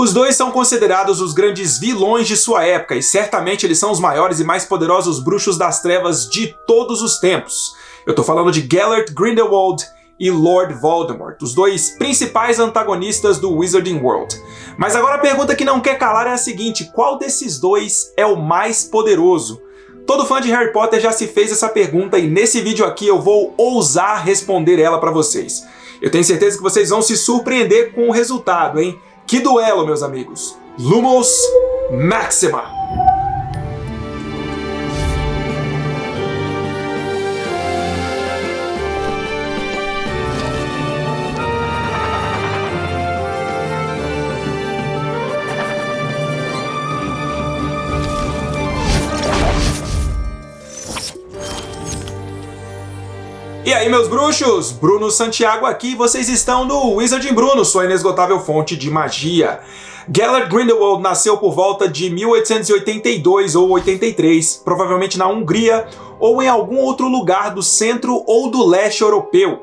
Os dois são considerados os grandes vilões de sua época e certamente eles são os maiores e mais poderosos bruxos das trevas de todos os tempos. Eu tô falando de Gellert Grindelwald e Lord Voldemort, os dois principais antagonistas do Wizarding World. Mas agora a pergunta que não quer calar é a seguinte: qual desses dois é o mais poderoso? Todo fã de Harry Potter já se fez essa pergunta e nesse vídeo aqui eu vou ousar responder ela para vocês. Eu tenho certeza que vocês vão se surpreender com o resultado, hein? Que duelo, meus amigos! Lumos Maxima! E aí, meus bruxos? Bruno Santiago aqui, vocês estão no Wizarding Bruno, sua inesgotável fonte de magia. Gellert Grindelwald nasceu por volta de 1882 ou 83, provavelmente na Hungria ou em algum outro lugar do centro ou do leste europeu.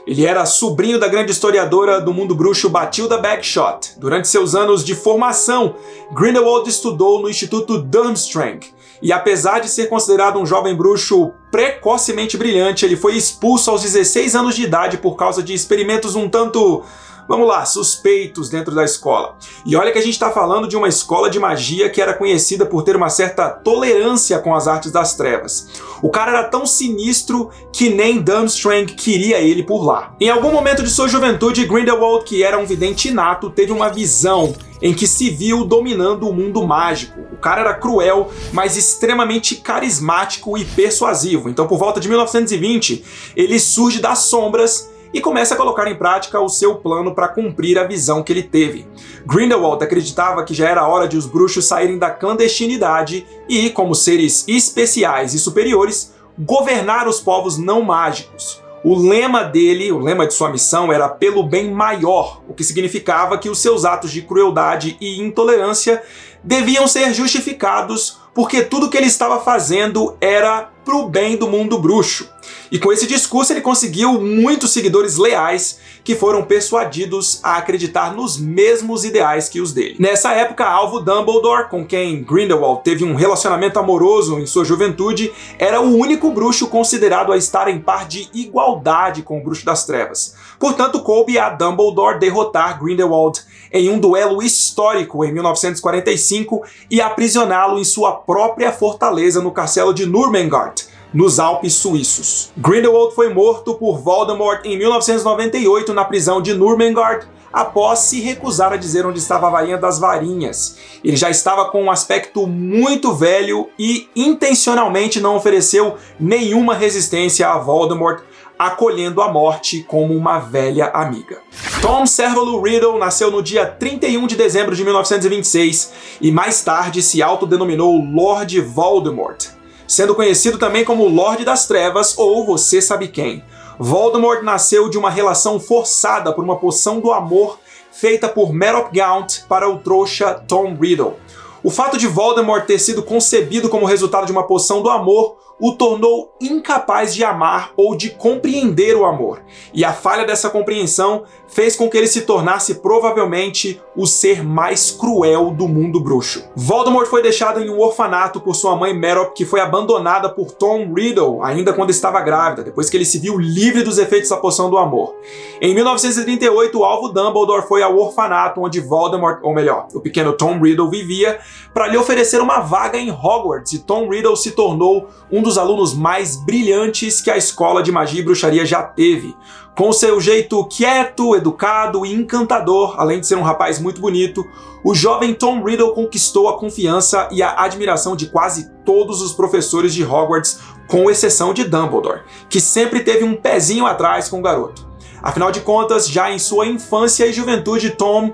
Ele era sobrinho da grande historiadora do mundo bruxo Bathilda Bagshot. Durante seus anos de formação, Grindelwald estudou no Instituto Durmstrang. E apesar de ser considerado um jovem bruxo precocemente brilhante, ele foi expulso aos 16 anos de idade por causa de experimentos um tanto, vamos lá, suspeitos dentro da escola. E olha que a gente está falando de uma escola de magia que era conhecida por ter uma certa tolerância com as artes das trevas. O cara era tão sinistro que nem Durmstrang queria ele por lá. Em algum momento de sua juventude, Grindelwald, que era um vidente inato, teve uma visão em que se viu dominando o mundo mágico. O cara era cruel, mas extremamente carismático e persuasivo. Então, por volta de 1920, ele surge das sombras e começa a colocar em prática o seu plano para cumprir a visão que ele teve. Grindelwald acreditava que já era hora de os bruxos saírem da clandestinidade e, como seres especiais e superiores, governar os povos não mágicos. O lema dele, o lema de sua missão era pelo bem maior, o que significava que os seus atos de crueldade e intolerância deviam ser justificados porque tudo que ele estava fazendo era pro bem do mundo bruxo. E com esse discurso ele conseguiu muitos seguidores leais que foram persuadidos a acreditar nos mesmos ideais que os dele. Nessa época, Alvo Dumbledore, com quem Grindelwald teve um relacionamento amoroso em sua juventude, era o único bruxo considerado a estar em par de igualdade com o Bruxo das Trevas. Portanto, coube a Dumbledore derrotar Grindelwald em um duelo histórico em 1945 e aprisioná-lo em sua própria fortaleza no castelo de Nurmengard, nos Alpes suíços. Grindelwald foi morto por Voldemort em 1998 na prisão de Nurmengard, após se recusar a dizer onde estava a varinha das varinhas. Ele já estava com um aspecto muito velho e intencionalmente não ofereceu nenhuma resistência a Voldemort, acolhendo a morte como uma velha amiga. Tom Servalo Riddle nasceu no dia 31 de dezembro de 1926 e mais tarde se autodenominou Lord Voldemort, sendo conhecido também como Lorde das Trevas ou Você Sabe Quem. Voldemort nasceu de uma relação forçada por uma poção do amor feita por Merop Gaunt para o trouxa Tom Riddle. O fato de Voldemort ter sido concebido como resultado de uma poção do amor o tornou incapaz de amar ou de compreender o amor. E a falha dessa compreensão fez com que ele se tornasse provavelmente o ser mais cruel do mundo bruxo. Voldemort foi deixado em um orfanato por sua mãe Merop, que foi abandonada por Tom Riddle ainda quando estava grávida, depois que ele se viu livre dos efeitos da poção do amor. Em 1938, o Alvo Dumbledore foi ao orfanato onde Voldemort, ou melhor, o pequeno Tom Riddle vivia, para lhe oferecer uma vaga em Hogwarts, e Tom Riddle se tornou um dos alunos mais brilhantes que a escola de magia e bruxaria já teve. Com seu jeito quieto, educado e encantador, além de ser um rapaz muito bonito, o jovem Tom Riddle conquistou a confiança e a admiração de quase todos os professores de Hogwarts, com exceção de Dumbledore, que sempre teve um pezinho atrás com o garoto. Afinal de contas, já em sua infância e juventude, Tom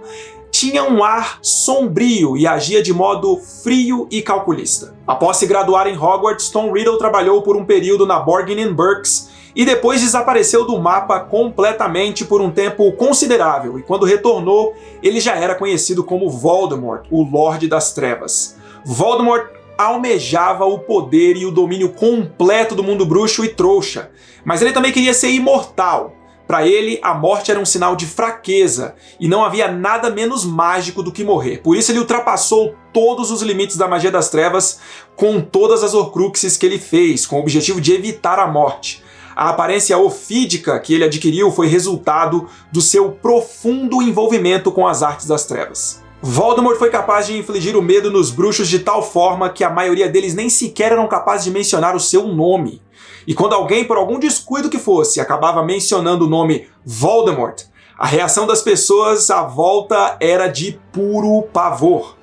tinha um ar sombrio e agia de modo frio e calculista. Após se graduar em Hogwarts, Tom Riddle trabalhou por um período na Borgin & Burkes e depois desapareceu do mapa completamente por um tempo considerável, e quando retornou, ele já era conhecido como Voldemort, o Lorde das Trevas. Voldemort almejava o poder e o domínio completo do mundo bruxo e trouxa, mas ele também queria ser imortal. Para ele, a morte era um sinal de fraqueza e não havia nada menos mágico do que morrer. Por isso ele ultrapassou todos os limites da magia das trevas com todas as Horcruxes que ele fez, com o objetivo de evitar a morte. A aparência ofídica que ele adquiriu foi resultado do seu profundo envolvimento com as artes das trevas. Voldemort foi capaz de infligir o medo nos bruxos de tal forma que a maioria deles nem sequer eram capazes de mencionar o seu nome. E quando alguém, por algum descuido que fosse, acabava mencionando o nome Voldemort, a reação das pessoas à volta era de puro pavor.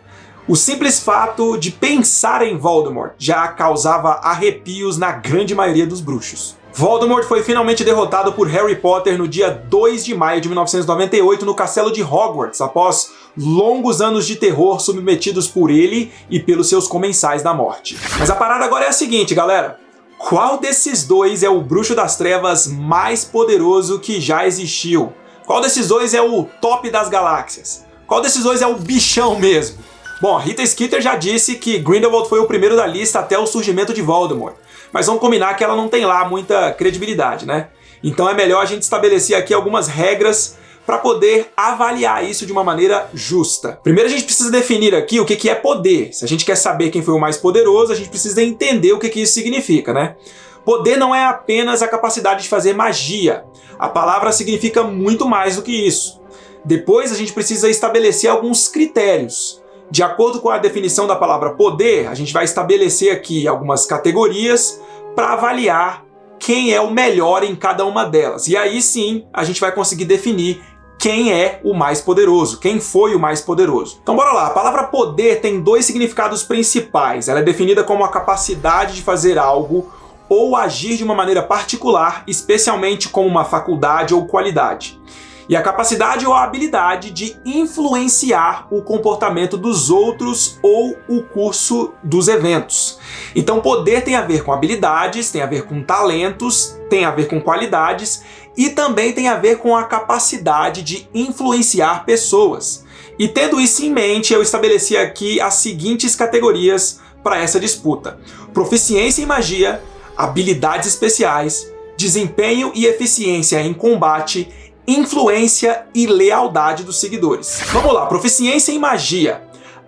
O simples fato de pensar em Voldemort já causava arrepios na grande maioria dos bruxos. Voldemort foi finalmente derrotado por Harry Potter no dia 2 de maio de 1998 no castelo de Hogwarts, após longos anos de terror submetidos por ele e pelos seus comensais da morte. Mas a parada agora é a seguinte, galera. Qual desses dois é o bruxo das trevas mais poderoso que já existiu? Qual desses dois é o top das galáxias? Qual desses dois é o bichão mesmo? Bom, a Rita Skeeter já disse que Grindelwald foi o primeiro da lista até o surgimento de Voldemort. Mas vamos combinar que ela não tem lá muita credibilidade, né? Então é melhor a gente estabelecer aqui algumas regras para poder avaliar isso de uma maneira justa. Primeiro a gente precisa definir aqui o que é poder. Se a gente quer saber quem foi o mais poderoso, a gente precisa entender o que isso significa, né? Poder não é apenas a capacidade de fazer magia. A palavra significa muito mais do que isso. Depois a gente precisa estabelecer alguns critérios. De acordo com a definição da palavra poder, a gente vai estabelecer aqui algumas categorias para avaliar quem é o melhor em cada uma delas. E aí sim a gente vai conseguir definir quem é o mais poderoso, quem foi o mais poderoso. Então bora lá, a palavra poder tem dois significados principais. Ela é definida como a capacidade de fazer algo ou agir de uma maneira particular, especialmente como uma faculdade ou qualidade. E a capacidade ou a habilidade de influenciar o comportamento dos outros ou o curso dos eventos. Então poder tem a ver com habilidades, tem a ver com talentos, tem a ver com qualidades e também tem a ver com a capacidade de influenciar pessoas. E tendo isso em mente, eu estabeleci aqui as seguintes categorias para essa disputa: proficiência em magia, habilidades especiais, desempenho e eficiência em combate, influência e lealdade dos seguidores. Vamos lá, proficiência em magia.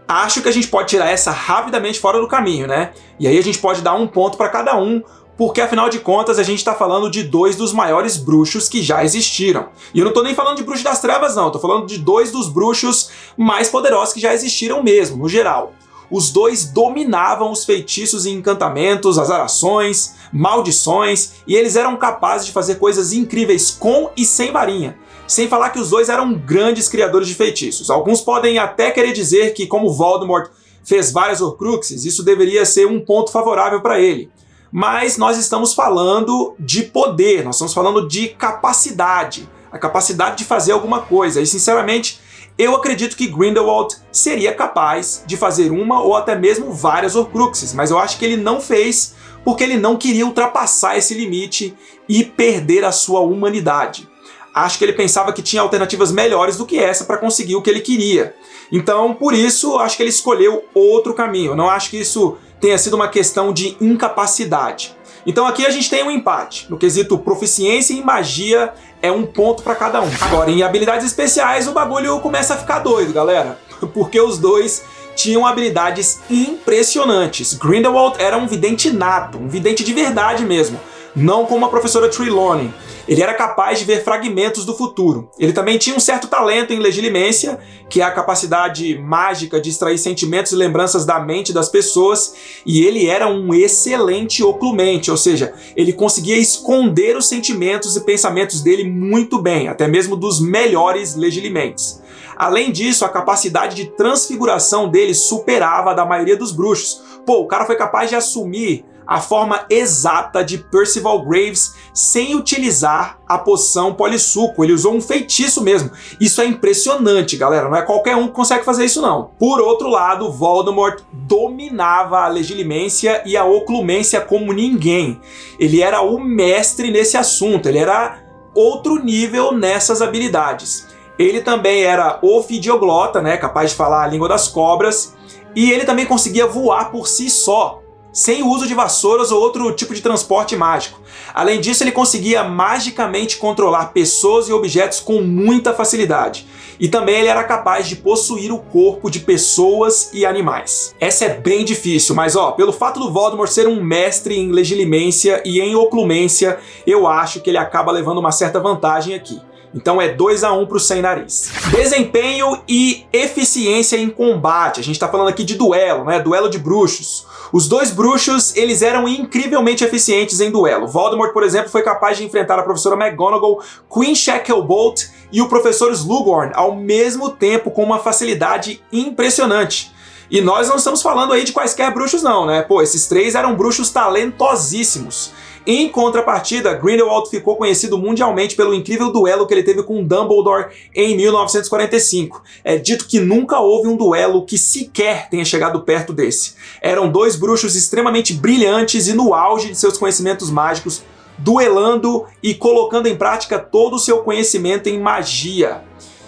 Acho que a gente pode tirar essa rapidamente fora do caminho, né? E aí a gente pode dar um ponto para cada um, porque afinal de contas a gente está falando de dois dos maiores bruxos que já existiram. E eu não tô nem falando de bruxo das trevas não, eu tô falando de dois dos bruxos mais poderosos que já existiram mesmo, no geral. Os dois dominavam os feitiços e encantamentos, as arações, maldições, e eles eram capazes de fazer coisas incríveis com e sem varinha. Sem falar que os dois eram grandes criadores de feitiços. Alguns podem até querer dizer que, como Voldemort fez várias Horcruxes, isso deveria ser um ponto favorável para ele. Mas nós estamos falando de poder, nós estamos falando de capacidade, a capacidade de fazer alguma coisa. E, sinceramente, eu acredito que Grindelwald seria capaz de fazer uma ou até mesmo várias Horcruxes, mas eu acho que ele não fez porque ele não queria ultrapassar esse limite e perder a sua humanidade. Acho que ele pensava que tinha alternativas melhores do que essa para conseguir o que ele queria. Então, por isso, acho que ele escolheu outro caminho. Eu não acho que isso tenha sido uma questão de incapacidade. Então aqui a gente tem um empate. No quesito proficiência em magia, é um ponto para cada um. Agora, em habilidades especiais, o bagulho começa a ficar doido, galera. Porque os dois tinham habilidades impressionantes. Grindelwald era um vidente nato, um vidente de verdade mesmo. Não como a professora Trelawney. Ele era capaz de ver fragmentos do futuro. Ele também tinha um certo talento em legilimência, que é a capacidade mágica de extrair sentimentos e lembranças da mente das pessoas, e ele era um excelente oclumente, ou seja, ele conseguia esconder os sentimentos e pensamentos dele muito bem, até mesmo dos melhores legilimentes. Além disso, a capacidade de transfiguração dele superava a da maioria dos bruxos. Pô, o cara foi capaz de assumir a forma exata de Percival Graves sem utilizar a poção polissuco. Ele usou um feitiço mesmo. Isso é impressionante, galera. Não é qualquer um que consegue fazer isso, não. Por outro lado, Voldemort dominava a legilimência e a oclumência como ninguém. Ele era o mestre nesse assunto. Ele era outro nível nessas habilidades. Ele também era ofidioglota, né, capaz de falar a língua das cobras. E ele também conseguia voar por si só. sem o uso de vassouras ou outro tipo de transporte mágico. Além disso, ele conseguia magicamente controlar pessoas e objetos com muita facilidade. E também ele era capaz de possuir o corpo de pessoas e animais. Essa é bem difícil, mas pelo fato do Voldemort ser um mestre em legilimência e em oclumência, eu acho que ele acaba levando uma certa vantagem aqui. Então é 2-1 pro Sem Nariz. Desempenho e eficiência em combate. A gente tá falando aqui de duelo, né? Duelo de bruxos. Os dois bruxos, eles eram incrivelmente eficientes em duelo. Voldemort, por exemplo, foi capaz de enfrentar a professora McGonagall, Queen Shacklebolt e o professor Slughorn ao mesmo tempo com uma facilidade impressionante. E nós não estamos falando aí de quaisquer bruxos não, né? Pô, esses três eram bruxos talentosíssimos. Em contrapartida, Grindelwald ficou conhecido mundialmente pelo incrível duelo que ele teve com Dumbledore em 1945. É dito que nunca houve um duelo que sequer tenha chegado perto desse. Eram dois bruxos extremamente brilhantes e no auge de seus conhecimentos mágicos, duelando e colocando em prática todo o seu conhecimento em magia.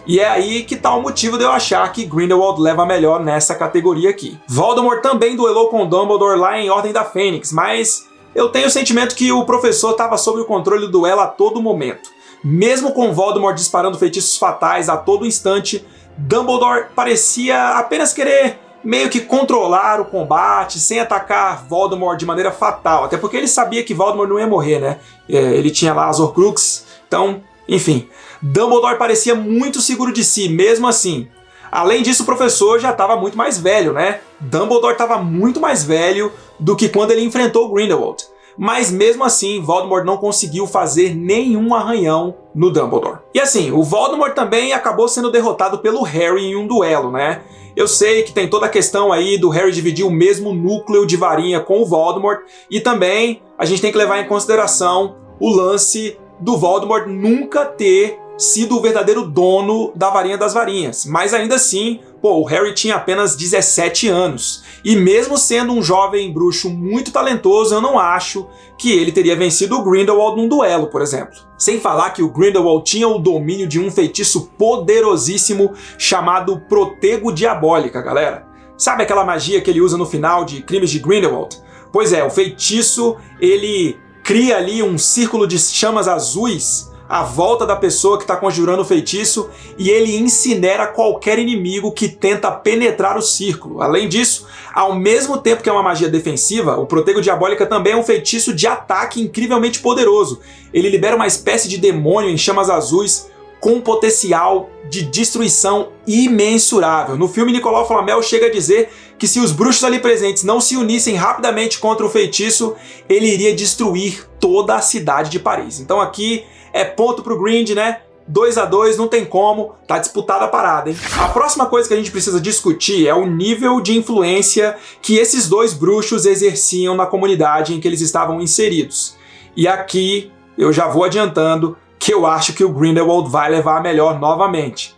E é aí que tá o motivo de eu achar que Grindelwald leva melhor nessa categoria aqui. Voldemort também duelou com Dumbledore lá em Ordem da Fênix, mas eu tenho o sentimento que o professor estava sob o controle do duelo a todo momento. Mesmo com Voldemort disparando feitiços fatais a todo instante, Dumbledore parecia apenas querer meio que controlar o combate, sem atacar Voldemort de maneira fatal. Até porque ele sabia que Voldemort não ia morrer, né? Ele tinha lá as Horcruxes, então, enfim. Dumbledore parecia muito seguro de si, mesmo assim. Além disso, o professor já estava muito mais velho, né? Dumbledore estava muito mais velho do que quando ele enfrentou Grindelwald. Mas mesmo assim, Voldemort não conseguiu fazer nenhum arranhão no Dumbledore. E assim, o Voldemort também acabou sendo derrotado pelo Harry em um duelo, né? Eu sei que tem toda a questão aí do Harry dividir o mesmo núcleo de varinha com o Voldemort, e também a gente tem que levar em consideração o lance do Voldemort nunca ter sido o verdadeiro dono da varinha das varinhas. Mas ainda assim, o Harry tinha apenas 17 anos. E mesmo sendo um jovem bruxo muito talentoso, eu não acho que ele teria vencido o Grindelwald num duelo, por exemplo. Sem falar que o Grindelwald tinha o domínio de um feitiço poderosíssimo chamado Protego Diabólica, galera. Sabe aquela magia que ele usa no final de Crimes de Grindelwald? Pois é, o feitiço, ele cria ali um círculo de chamas azuis à volta da pessoa que está conjurando o feitiço e ele incinera qualquer inimigo que tenta penetrar o círculo. Além disso, ao mesmo tempo que é uma magia defensiva, o Protego Diabólica também é um feitiço de ataque incrivelmente poderoso. Ele libera uma espécie de demônio em chamas azuis com um potencial de destruição imensurável. No filme, Nicolau Flamel chega a dizer que se os bruxos ali presentes não se unissem rapidamente contra o feitiço, ele iria destruir toda a cidade de Paris. Então aqui é ponto pro Grind, né? 2-2, não tem como, tá disputada a parada, hein? A próxima coisa que a gente precisa discutir é o nível de influência que esses dois bruxos exerciam na comunidade em que eles estavam inseridos. E aqui eu já vou adiantando que eu acho que o Grindelwald vai levar a melhor novamente.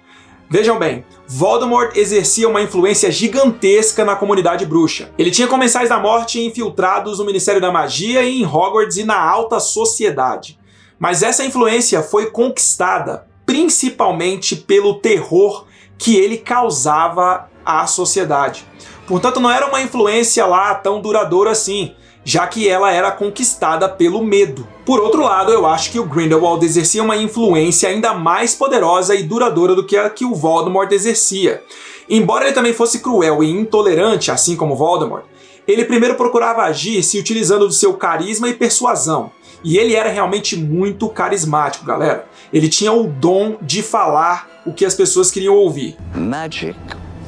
Vejam bem, Voldemort exercia uma influência gigantesca na comunidade bruxa. Ele tinha comensais da morte infiltrados no Ministério da Magia e em Hogwarts e na alta sociedade. Mas essa influência foi conquistada principalmente pelo terror que ele causava à sociedade. Portanto, não era uma influência lá tão duradoura assim, já que ela era conquistada pelo medo. Por outro lado, eu acho que o Grindelwald exercia uma influência ainda mais poderosa e duradoura do que a que o Voldemort exercia. Embora ele também fosse cruel e intolerante, assim como Voldemort, ele primeiro procurava agir se utilizando do seu carisma e persuasão. E ele era realmente muito carismático, galera. Ele tinha o dom de falar o que as pessoas queriam ouvir. Magic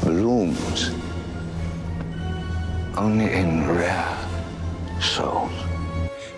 blooms only in rare souls.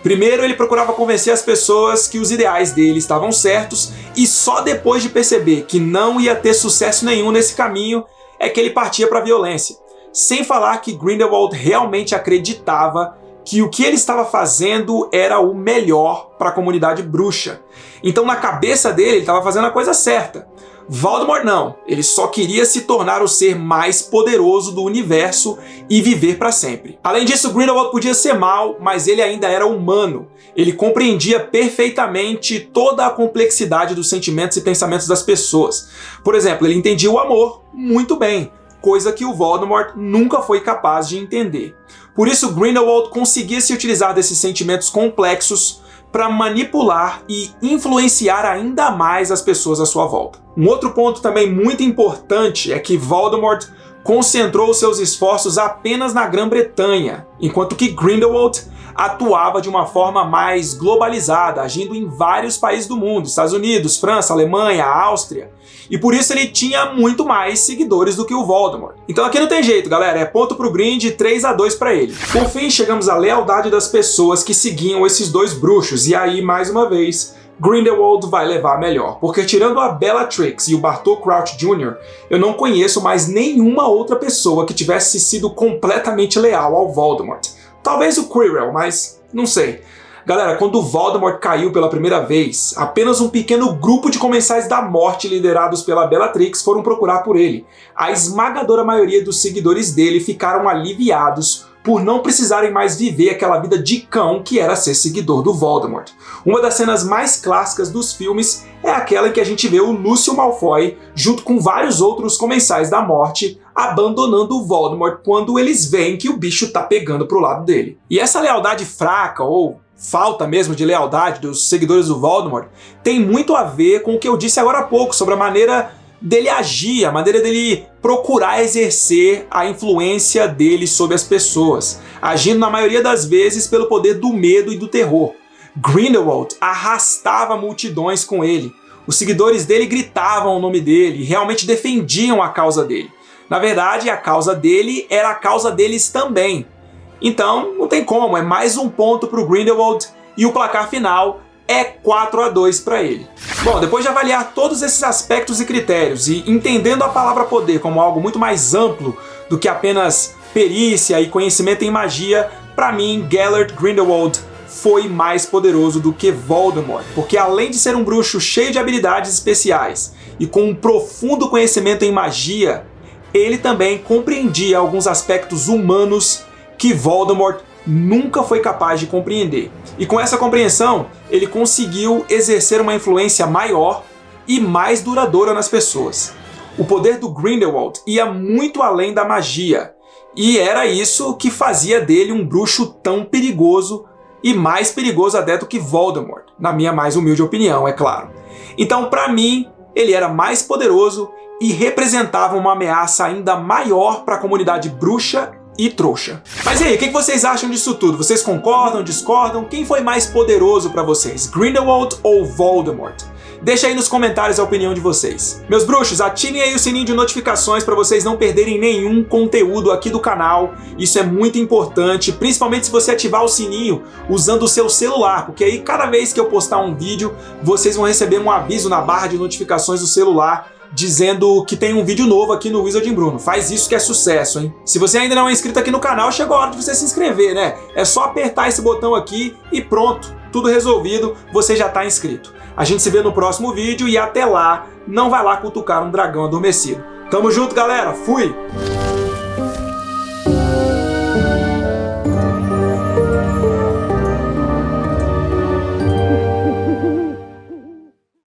Primeiro, ele procurava convencer as pessoas que os ideais dele estavam certos e só depois de perceber que não ia ter sucesso nenhum nesse caminho é que ele partia para a violência. Sem falar que Grindelwald realmente acreditava que o que ele estava fazendo era o melhor para a comunidade bruxa. Então, na cabeça dele, ele estava fazendo a coisa certa. Voldemort não, ele só queria se tornar o ser mais poderoso do universo e viver para sempre. Além disso, Grindelwald podia ser mau, mas ele ainda era humano. Ele compreendia perfeitamente toda a complexidade dos sentimentos e pensamentos das pessoas. Por exemplo, ele entendia o amor muito bem. coisa que o Voldemort nunca foi capaz de entender. Por isso, Grindelwald conseguia se utilizar desses sentimentos complexos para manipular e influenciar ainda mais as pessoas à sua volta. Um outro ponto também muito importante é que Voldemort concentrou seus esforços apenas na Grã-Bretanha, enquanto que Grindelwald atuava de uma forma mais globalizada, agindo em vários países do mundo, Estados Unidos, França, Alemanha, Áustria, e por isso ele tinha muito mais seguidores do que o Voldemort. Então aqui não tem jeito, galera, é ponto pro Grind e 3-2 para ele. Por fim, chegamos à lealdade das pessoas que seguiam esses dois bruxos, e aí, mais uma vez, Grindelwald vai levar melhor, porque tirando a Bellatrix e o Bartol Crouch Jr., eu não conheço mais nenhuma outra pessoa que tivesse sido completamente leal ao Voldemort. Talvez o Quirrell, mas não sei. Galera, quando o Voldemort caiu pela primeira vez, apenas um pequeno grupo de comensais da morte liderados pela Bellatrix foram procurar por ele. A esmagadora maioria dos seguidores dele ficaram aliviados por não precisarem mais viver aquela vida de cão que era ser seguidor do Voldemort. Uma das cenas mais clássicas dos filmes é aquela em que a gente vê o Lúcio Malfoy, junto com vários outros comensais da morte, abandonando o Voldemort quando eles veem que o bicho tá pegando pro lado dele. E essa lealdade fraca, ou falta mesmo de lealdade dos seguidores do Voldemort, tem muito a ver com o que eu disse agora há pouco, sobre a maneira dele agir, a maneira dele procurar exercer a influência dele sobre as pessoas, agindo na maioria das vezes pelo poder do medo e do terror. Grindelwald arrastava multidões com ele. Os seguidores dele gritavam o nome dele e realmente defendiam a causa dele. Na verdade, a causa dele era a causa deles também. Então, não tem como, é mais um ponto para o Grindelwald e o placar final é 4-2 para ele. Bom, depois de avaliar todos esses aspectos e critérios e entendendo a palavra poder como algo muito mais amplo do que apenas perícia e conhecimento em magia, para mim, Gellert Grindelwald foi mais poderoso do que Voldemort, porque além de ser um bruxo cheio de habilidades especiais e com um profundo conhecimento em magia, ele também compreendia alguns aspectos humanos que Voldemort nunca foi capaz de compreender. E com essa compreensão, ele conseguiu exercer uma influência maior e mais duradoura nas pessoas. O poder do Grindelwald ia muito além da magia, e era isso que fazia dele um bruxo tão perigoso e mais perigoso até do que Voldemort, na minha mais humilde opinião, é claro. Então, para mim, ele era mais poderoso e representava uma ameaça ainda maior para a comunidade bruxa e trouxa. Mas e aí, o que vocês acham disso tudo? Vocês concordam, discordam? Quem foi mais poderoso para vocês, Grindelwald ou Voldemort? Deixa aí nos comentários a opinião de vocês. Meus bruxos, ativem aí o sininho de notificações para vocês não perderem nenhum conteúdo aqui do canal. Isso é muito importante, principalmente se você ativar o sininho usando o seu celular, porque aí cada vez que eu postar um vídeo, vocês vão receber um aviso na barra de notificações do celular dizendo que tem um vídeo novo aqui no Wizard em Bruno. Faz isso que é sucesso, hein? Se você ainda não é inscrito aqui no canal, chegou a hora de você se inscrever, né? É só apertar esse botão aqui e pronto, tudo resolvido, você já tá inscrito. A gente se vê no próximo vídeo e até lá, não vai lá cutucar um dragão adormecido. Tamo junto, galera! Fui!